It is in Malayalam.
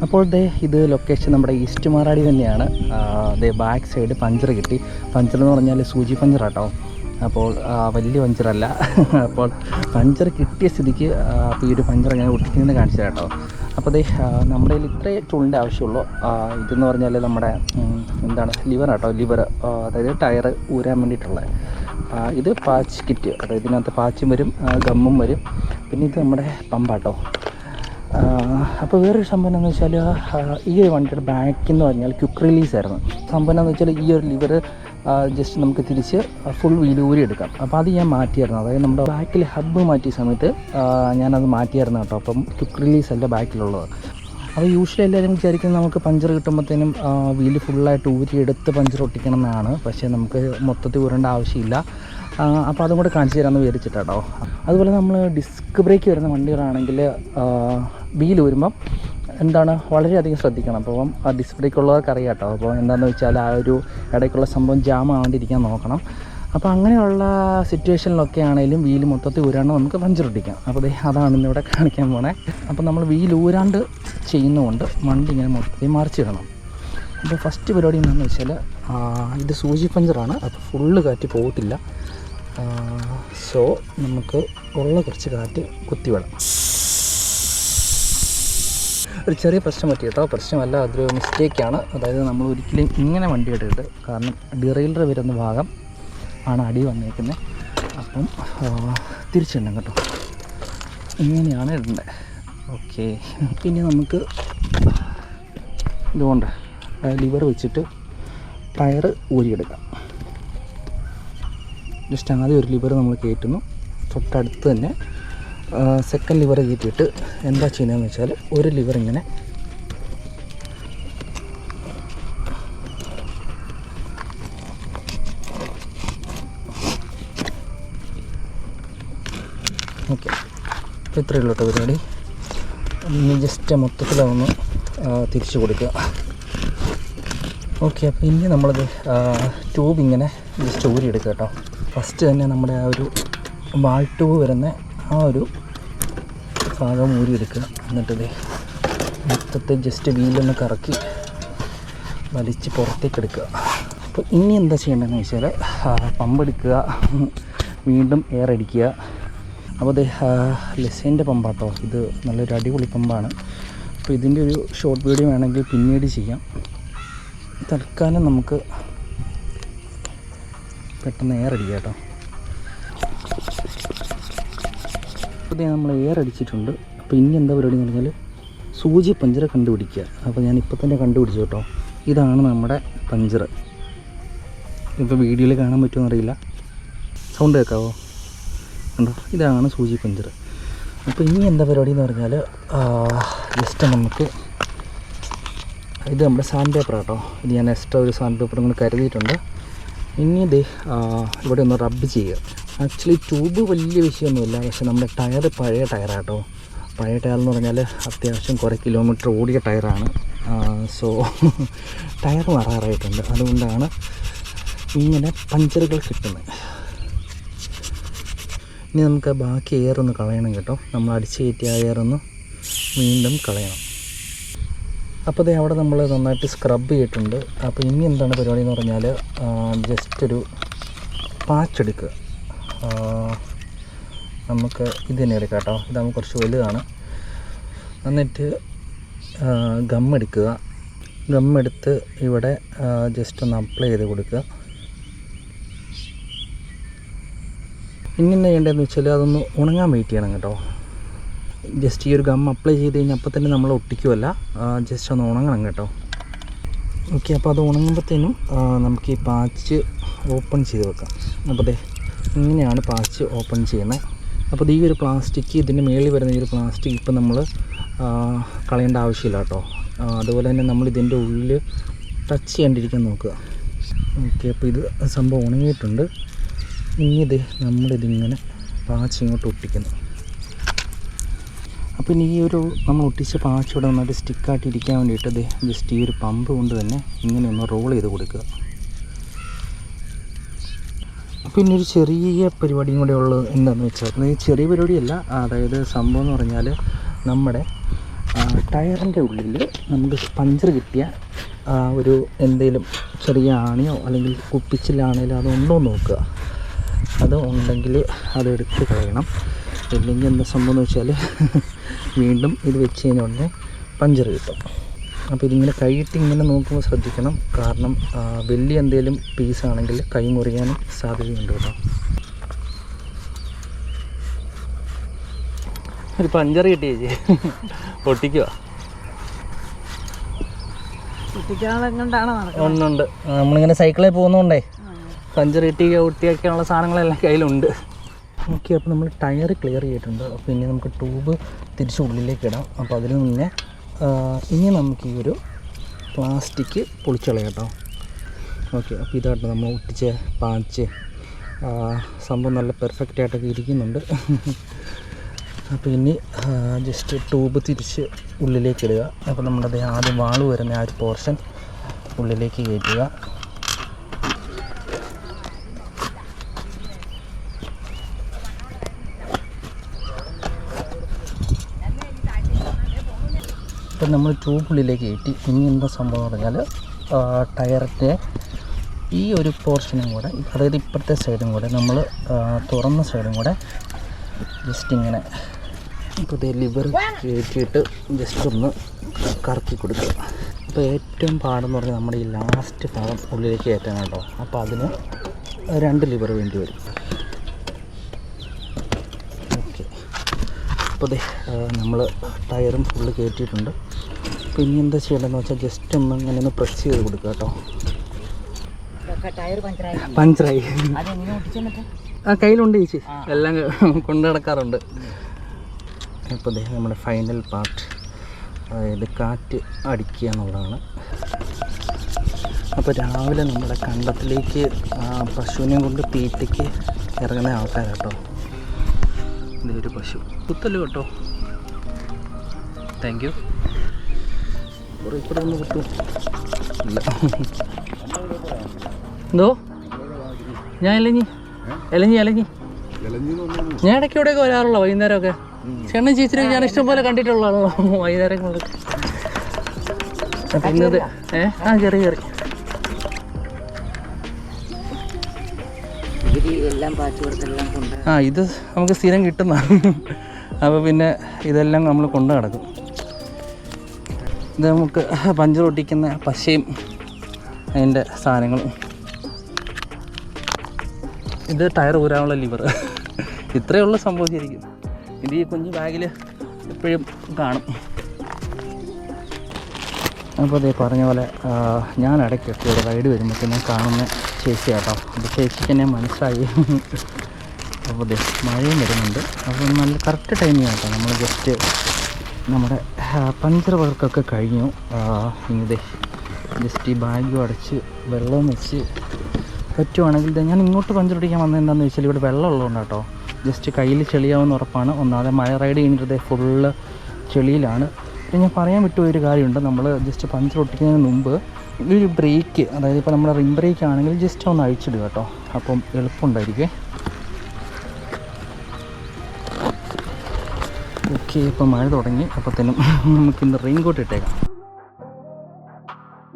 അപ്പോൾ ഇത് ലൊക്കേഷൻ നമ്മുടെ ഈസ്റ്റ് മാറാടി തന്നെയാണ്. ബാക്ക് സൈഡ് പഞ്ചർ കിട്ടി. പഞ്ചർ എന്ന് പറഞ്ഞാൽ സൂചി പഞ്ചറാട്ടോ. അപ്പോൾ വലിയ പഞ്ചറല്ല. അപ്പോൾ പഞ്ചർ കിട്ടിയ സ്ഥിതിക്ക് അപ്പോൾ ഈ ഒരു പഞ്ചർ ഞാൻ ഒട്ടിക്കുന്നതെന്ന് കാണിച്ചു കേട്ടോ. അപ്പോൾ നമ്മുടെ കയ്യിൽ ഇത്രേ ടൂളിൻ്റെ ആവശ്യമുള്ളൂ. ഇതെന്ന് പറഞ്ഞാൽ നമ്മുടെ ലിവർ ആട്ടോ. ലിവർ അതായത് ടയർ ഊരാൻ വേണ്ടിയിട്ടുള്ളത്. ഇത് പാച്ച് കിറ്റ്, അതായത് ഇതിനകത്ത് പാച്ചും വരും, ഗമ്മും വരും. പിന്നെ ഇത് നമ്മുടെ പമ്പാട്ടോ. അപ്പോൾ വേറൊരു സംഭവം എന്താണെന്ന് വെച്ചാൽ ഈ ഒരു വണ്ടിയുടെ ബാക്കെന്ന് പറഞ്ഞാൽ ക്വിക്ക് റിലീസായിരുന്നു. സംഭവം എന്താണെന്ന് വെച്ചാൽ ഈ ഒരു ലിവർ ജസ്റ്റ് നമുക്ക് തിരിച്ച് ഫുൾ വീല് ഊരി എടുക്കാം. അപ്പോൾ അത് ഞാൻ മാറ്റിയായിരുന്നു. അതായത് നമ്മുടെ ബാക്കിൽ ഹബ്ബ് മാറ്റിയ സമയത്ത് ഞാനത് മാറ്റിയായിരുന്നു കേട്ടോ. അപ്പം ക്വിക്ക് റിലീസ് അല്ല ബാക്കിലുള്ളത്. അപ്പോൾ യൂഷ്വലി എല്ലാവരും വിചാരിക്കുന്നത് നമുക്ക് പഞ്ചർ കിട്ടുമ്പോഴത്തേനും വീല് ഫുള്ളായിട്ട് ഊരി എടുത്ത് പഞ്ചർ ഒട്ടിക്കണം എന്നാണ്. പക്ഷേ നമുക്ക് മൊത്തത്തിൽ ഊരേണ്ട ആവശ്യമില്ല. അപ്പോൾ അതും കൂടെ കാണിച്ചു തരാമെന്ന് വിചാരിച്ചിട്ടോ. അതുപോലെ നമ്മൾ ഡിസ്ക് ബ്രേക്ക് വരുന്ന വണ്ടികളാണെങ്കിൽ വീല് വരുമ്പം വളരെയധികം ശ്രദ്ധിക്കണം. അപ്പം ആ ഡിസ്ക് ബ്രേക്ക് ഉള്ളവർക്ക് അറിയാം കേട്ടോ. അപ്പോൾ എന്താണെന്ന് വെച്ചാൽ ആ ഒരു ഇടയ്ക്കുള്ള സംഭവം ജാം ആവാണ്ടിരിക്കാൻ നോക്കണം. അപ്പോൾ അങ്ങനെയുള്ള സിറ്റുവേഷനിലൊക്കെ ആണെങ്കിലും വീല് മൊത്തത്തിൽ ഊരാണ്ട് നമുക്ക് പഞ്ചർ ഒട്ടിക്കാം. അപ്പോൾ അതാണ് ഇന്നിവിടെ കാണിക്കാൻ പോണേ. അപ്പോൾ നമ്മൾ വീല് ഊരാണ്ട് ചെയ്യുന്നതുകൊണ്ട് വണ്ടി ഇങ്ങനെ മൊത്തത്തിൽ മറിച്ചിടണം. അപ്പോൾ ഫസ്റ്റ് പരിപാടി എന്താണെന്ന് വെച്ചാൽ ഇത് സൂചി പഞ്ചറാണ്. അപ്പോൾ ഫുള്ള് കാറ്റ് പോകത്തില്ല. സോ നമുക്ക് ഉള്ള കുറച്ച് കാറ്റ് കുത്തിവിടാം. ഒരു ചെറിയ പ്രശ്നം പറ്റി കേട്ടോ. പ്രശ്നമല്ല, അതൊരു മിസ്റ്റേക്കാണ്. അതായത് നമ്മൾ ഒരിക്കലും ഇങ്ങനെ വണ്ടി ഇടരുത്. കാരണം ഡിറൈലർ വരുന്ന ഭാഗം ആണ് അടി വന്നേക്കുന്നത്. അപ്പം തിരിച്ചിടണം കേട്ടോ. ഇങ്ങനെയാണ് ഇടേണ്ടത്. ഓക്കെ, പിന്നെ നമുക്ക് ഇതുകൊണ്ട് ലിവർ വെച്ചിട്ട് ടയർ ഊരിയെടുക്കാം. ജസ്റ്റ് ആദ്യം ഒരു ലിവർ നമ്മൾ കയറ്റുന്നു. തൊട്ടടുത്ത് തന്നെ സെക്കൻഡ് ലിവർ കയറ്റിയിട്ട് എന്താ ചെയ്യുന്നതെന്ന് വെച്ചാൽ ഒരു ലിവർ ഇങ്ങനെ ഓക്കെ. അപ്പോൾ ഇത്രയേ ഉള്ളൂ കേട്ടോ പരിപാടി. ഇനി ജസ്റ്റ് മൊത്തത്തിലൊന്ന് തിരിച്ചു കൊടുക്കുക. ഓക്കെ, അപ്പോൾ ഇനി നമ്മളത് ട്യൂബ് ഇങ്ങനെ ജസ്റ്റ് ഊരിയെടുക്കുക കേട്ടോ. ഫസ്റ്റ് തന്നെ നമ്മുടെ ആ ഒരു വാൾ ട്യൂബ് വരുന്ന ആ ഒരു ഭാഗം ഊരിയെടുക്കുക. എന്നിട്ടത് മൊത്തത്തിൽ ജസ്റ്റ് വീലൊന്ന് കറക്കി വലിച്ച് പുറത്തേക്ക് എടുക്കുക. അപ്പോൾ ഇനി എന്താ ചെയ്യേണ്ടതെന്ന് വെച്ചാൽ പമ്പെടുക്കുക, വീണ്ടും എയർ അടിക്കുക. അപ്പോൾ ലെസൈൻ്റെ പമ്പാട്ടോ. ഇത് നല്ലൊരു അടിപൊളി പമ്പാണ്. അപ്പോൾ ഇതിൻ്റെ ഒരു ഷോർട്ട് വീഡിയോ വേണമെങ്കിൽ പിന്നീട് ചെയ്യാം. തൽക്കാലം നമുക്ക് പെട്ടെന്ന് എയർ അടിക്കുക കേട്ടോ. അപ്പോൾ നമ്മൾ എയർ അടിച്ചിട്ടുണ്ട്. അപ്പോൾ ഇനി എന്താ പരിപാടി എന്ന് പറഞ്ഞാൽ സൂചി പഞ്ചർ കണ്ടുപിടിക്കുക. അപ്പോൾ ഞാൻ ഇപ്പോൾ തന്നെ കണ്ടുപിടിച്ചു കേട്ടോ. ഇതാണ് നമ്മുടെ പഞ്ചർ. ഇപ്പോൾ വീഡിയോയിൽ കാണാൻ പറ്റുമോ എന്നറിയില്ല. സൗണ്ട് കേൾക്കാവോ? കണ്ടോ, ഇതാണ് സൂചി പഞ്ചർ. അപ്പോൾ ഇനി എന്താ പരിപാടി എന്ന് പറഞ്ഞാൽ ജസ്റ്റ് നമുക്ക് ഇത് നമ്മുടെ സാൻഡ് പേപ്പർ കേട്ടോ. ഇത് ഞാൻ എക്സ്ട്രാ ഒരു സാൻഡ് പേപ്പർ കൂടെ കരുതിയിട്ടുണ്ട്. ഇനി ഇവിടെ ഒന്ന് റബ്ബ് ചെയ്യുക. ആക്ച്വലി ട്യൂബ് വലിയ വിഷയമൊന്നുമില്ല. പക്ഷേ നമ്മുടെ ടയർ പഴയ ടയറാട്ടോ. പഴയ ടയർ എന്ന് പറഞ്ഞാൽ അത്യാവശ്യം കുറേ കിലോമീറ്റർ ഓടിയ ടയറാണ്. So tyre മാറാറായിട്ടുണ്ട്. അതുകൊണ്ടാണ് ഇങ്ങനെ പഞ്ചറുകൾ കിട്ടുന്നത്. ഇനി നമുക്ക് ബാക്കി എയറൊന്ന് കളയണം കേട്ടോ. നമ്മൾ അടിച്ച് കയറ്റിയ എയറൊന്ന് വീണ്ടും കളയണം. അപ്പോൾ അവിടെ നമ്മൾ നന്നായിട്ട് സ്ക്രബ് ചെയ്തിട്ടുണ്ട്. അപ്പോൾ ഇനി എന്താണ് പരിപാടി എന്ന് പറഞ്ഞാൽ ജസ്റ്റ് ഒരു പാച്ചെടുക്കുക. നമുക്ക് ഇത് തന്നെ എടുക്കാം കേട്ടോ. ഇതാകുമ്പോൾ കുറച്ച് വലുതാണ്. എന്നിട്ട് ഗമ്മെടുക്കുക. ഗമ്മെടുത്ത് ഇവിടെ ജസ്റ്റ് ഒന്ന് അപ്ലൈ ചെയ്ത് കൊടുക്കുക. ഇനി എന്താ ചെയ്യേണ്ടതെന്ന് വെച്ചാൽ അതൊന്ന് ഉണങ്ങാൻ വെയിറ്റ് ചെയ്യണം കേട്ടോ. ജസ്റ്റ് ഈ ഒരു ഗം അപ്ലൈ ചെയ്ത് കഴിഞ്ഞാൽ അപ്പോൾ തന്നെ നമ്മൾ ഒട്ടിക്കുമല്ല, ജസ്റ്റ് ഒന്ന് ഉണങ്ങണം കേട്ടോ. ഓക്കെ, അപ്പോൾ അത് ഉണങ്ങുമ്പോഴത്തേനും നമുക്ക് ഈ പാച്ച് ഓപ്പൺ ചെയ്ത് വെക്കാം. അപ്പോൾ ഇങ്ങനെയാണ് പാച്ച് ഓപ്പൺ ചെയ്യുന്നത്. അപ്പോൾ ഈ ഒരു പ്ലാസ്റ്റിക്, ഇതിൻ്റെ മേളിൽ വരുന്ന ഈ ഒരു പ്ലാസ്റ്റിക് ഇപ്പം നമ്മൾ കളയേണ്ട ആവശ്യമില്ല കേട്ടോ. അതുപോലെ തന്നെ നമ്മൾ ഇതിൻ്റെ ഉള്ളിൽ ടച്ച് ചെയ്യാണ്ടിരിക്കാൻ നോക്കുക. ഓക്കെ, അപ്പോൾ ഇത് സംഭവം ഉണങ്ങിയിട്ടുണ്ട്. ഇനി നമ്മളിതിങ്ങനെ പാച്ച് ഇങ്ങോട്ട് ഒട്ടിക്കുന്നു. അപ്പോൾ ഇനി ഈ ഒരു നമ്മൾ ഒട്ടിച്ച പാച്ച് ഇവിടെ നന്നായിട്ട് സ്റ്റിക്കായിട്ടിരിക്കാൻ വേണ്ടിയിട്ട് ജസ്റ്റ് ഈ ഒരു പമ്പ് കൊണ്ട് തന്നെ ഇങ്ങനെ ഒന്ന് റോൾ ചെയ്ത് കൊടുക്കുക. അപ്പോൾ ഇനി ഒരു ചെറിയ പരിപാടിയും കൂടെ ഉള്ളത് എന്താണെന്ന് വെച്ചാൽ, ചെറിയ പരിപാടിയല്ല, അതായത് സംഭവം എന്ന് പറഞ്ഞാൽ നമ്മുടെ ടയറിൻ്റെ ഉള്ളിൽ നമുക്ക് പഞ്ചർ കിട്ടിയ ഒരു എന്തെങ്കിലും ചെറിയ ആണിയോ അല്ലെങ്കിൽ കുപ്പിച്ചിലാണെങ്കിലും അതുണ്ടോ എന്ന് നോക്കുക. അത് ഉണ്ടെങ്കിൽ അതെടുത്ത് കളയണം. ഇല്ലെങ്കിൽ എന്താ സംഭവം എന്ന് വെച്ചാൽ വീണ്ടും ഇത് വെച്ച് കഴിഞ്ഞുടനെ പഞ്ചർ കിട്ടും. അപ്പോൾ ഇതിങ്ങനെ കൈയിട്ട് ഇങ്ങനെ നോക്കുമ്പോൾ ശ്രദ്ധിക്കണം. കാരണം വലിയ എന്തെങ്കിലും പീസാണെങ്കിൽ കൈ മുറിയാനും സാധ്യതയുണ്ട് കേട്ടോ. ഒരു പഞ്ചർ കിട്ടി ചേച്ചി, പൊട്ടിക്കുക. ഒന്നുണ്ട്, നമ്മളിങ്ങനെ സൈക്കിളിൽ പോകുന്നതുകൊണ്ടേ പഞ്ചർ കിട്ടി ഒട്ടിയൊക്കെയുള്ള സാധനങ്ങളെല്ലാം കയ്യിലുണ്ട്. ഓക്കെ, അപ്പോൾ നമ്മൾ ടയർ ക്ലിയർ ചെയ്തിട്ടുണ്ട്. അപ്പോൾ ഇനി നമുക്ക് ട്യൂബ് തിരിച്ച് ഉള്ളിലേക്ക് ഇടാം. അപ്പോൾ അതിന് മുന്നേ ഇനി നമുക്ക് ഈ ഒരു പ്ലാസ്റ്റിക് പൊളിച്ചളയാം കേട്ടോ. ഓക്കെ, അപ്പോൾ ഇതാട്ടോ നമ്മൾ ഒട്ടിച്ച് പാച്ച് സംഭവം നല്ല പെർഫെക്റ്റ് ആയിട്ടൊക്കെ ഇരിക്കുന്നുണ്ട്. അപ്പോൾ ഇനി ജസ്റ്റ് ട്യൂബ് തിരിച്ച് ഉള്ളിലേക്ക് ഇടുക. അപ്പോൾ നമ്മുടെ ആദ്യം വാള് വരുന്ന ആ ഒരു പോർഷൻ ഉള്ളിലേക്ക് കയറ്റുക. ഇപ്പം നമ്മൾ ട്യൂബ് ഉള്ളിലേക്ക് കയറ്റി. ഇനി എന്താ സംഭവം എന്ന് പറഞ്ഞാൽ ടയറിൻ്റെ ഈ ഒരു പോർഷനും കൂടെ, അതായത് ഇപ്പോഴത്തെ സൈഡും കൂടെ നമ്മൾ തുറന്ന സൈഡും കൂടെ ജസ്റ്റ് ഇങ്ങനെ ഇപ്പോൾ ഇതേ ലിവർ കയറ്റിയിട്ട് ജസ്റ്റ് ഒന്ന് കറക്കി കൊടുക്കുക. അപ്പോൾ ഏറ്റവും പാടെന്ന് പറഞ്ഞാൽ നമ്മുടെ ഈ ലാസ്റ്റ് ഭാഗം ഉള്ളിലേക്ക് കയറ്റാൻ കേട്ടോ. അപ്പോൾ അതിന് 2 ലിവർ വേണ്ടി വരും. ഓക്കെ, അപ്പോൾ അതെ നമ്മൾ ടയറും ഫുള്ള് കയറ്റിയിട്ടുണ്ട്. അപ്പോൾ ഇനി എന്താ ചെയ്യേണ്ടതെന്ന് വെച്ചാൽ ജസ്റ്റ് ഒന്ന് ഇങ്ങനെ ഒന്ന് പ്രസ് ചെയ്ത് കൊടുക്കുക കേട്ടോ. പഞ്ചറായി ആ കയ്യിലുണ്ട് ചേച്ചി, എല്ലാം കൊണ്ടു നടക്കാറുണ്ട്. അപ്പോൾ ദേ നമ്മുടെ ഫൈനൽ പാർട്ട്, അതായത് കാറ്റ് അടിക്കുക എന്നുള്ളതാണ്. അപ്പോൾ രാവിലെ നമ്മുടെ കണ്ടത്തിലേക്ക് പശുവിനെ കൊണ്ട് തീറ്റയ്ക്ക് ഇറങ്ങുന്ന ആൾക്കാരാട്ടോ. ഇതൊരു പശു കുത്തല്ലോ കേട്ടോ. Thank you. കുറേ കൂടെ ഒന്ന് കുത്തും ഇല്ല. എന്തോ ഞാൻ ഇലഞ്ഞി ഞാൻ ഇടയ്ക്ക് ഇവിടെയൊക്കെ വരാറുള്ള വൈകുന്നേരമൊക്കെ. ചേട്ടൻ ചേച്ചിയൊക്കെ ഞാൻ ഇഷ്ടംപോലെ കണ്ടിട്ടുള്ളതാണോ വൈകുന്നേരങ്ങളൊക്കെ. അപ്പം ഇന്നത് കയറി ഇത് നമുക്ക് സ്ഥിരം കിട്ടുന്നതാണ്. അപ്പോൾ പിന്നെ ഇതെല്ലാം നമ്മൾ കൊണ്ടു നടക്കും. ഇത് നമുക്ക് പഞ്ചർ ഒട്ടിക്കുന്ന പശയും അതിൻ്റെ സാധനങ്ങളും. ഇത് ടയർ ഊരാനുള്ള ലിവർ. ഇത്രയേ ഉള്ളൂ സംഭവം ശരിക്കും. ഇത് ഈ കുഞ്ഞു ബാഗിൽ എപ്പോഴും കാണും. അപ്പോൾ അതേ പറഞ്ഞ പോലെ ഞാൻ ഇടയ്ക്കൊക്കെ ഒരു റൈഡ് വരുമ്പോഴത്തേക്കും ഞാൻ കാണുന്ന ചേച്ചി കേട്ടോ. അപ്പോൾ ചേച്ചിക്ക് എന്നെ മനസ്സിലായി. അപ്പോൾ അതെ മഴയും വരുന്നുണ്ട്. അപ്പോൾ നല്ല കറക്റ്റ് ടൈമിങ് കേട്ടോ. നമ്മൾ നമ്മുടെ പഞ്ചർ വർക്കൊക്കെ കഴിഞ്ഞു. ഇങ്ങനെ ജസ്റ്റ് ഈ ബാഗും അടച്ച് വെള്ളവും വെച്ച് പറ്റുവാണെങ്കിൽ ഞാൻ ഇങ്ങോട്ട് പഞ്ചർ ഒട്ടിക്കാൻ വന്നത് എന്താണെന്ന് വെച്ചാൽ ഇവിടെ വെള്ളം ഉള്ളതുകൊണ്ട് കേട്ടോ. ജസ്റ്റ് കയ്യിൽ ചെളിയാവുന്ന ഉറപ്പാണ്. ഒന്നാമതെ മഴ റൈഡ് ചെയ്യുന്നത് ഫുള്ള് ചെളിയിലാണ്. പിന്നെ ഞാൻ പറയാൻ വിട്ടുപോയൊരു കാര്യമുണ്ട്. നമ്മൾ ജസ്റ്റ് പഞ്ചർ ഒട്ടിക്കുന്നതിന് മുമ്പ് ഒരു ബ്രേക്ക്, അതായത് ഇപ്പോൾ നമ്മുടെ റിം ബ്രേക്ക് ആണെങ്കിൽ ജസ്റ്റ് ഒന്ന് അഴിച്ചിടുക കേട്ടോ. അപ്പം എളുപ്പമുണ്ടായിരിക്കും. ഓക്കെ, ഇപ്പോൾ മഴ തുടങ്ങി. അപ്പോഴത്തേനും നമുക്കിന്ന് റെയിൻ കോട്ട് ഇട്ടേക്കാം.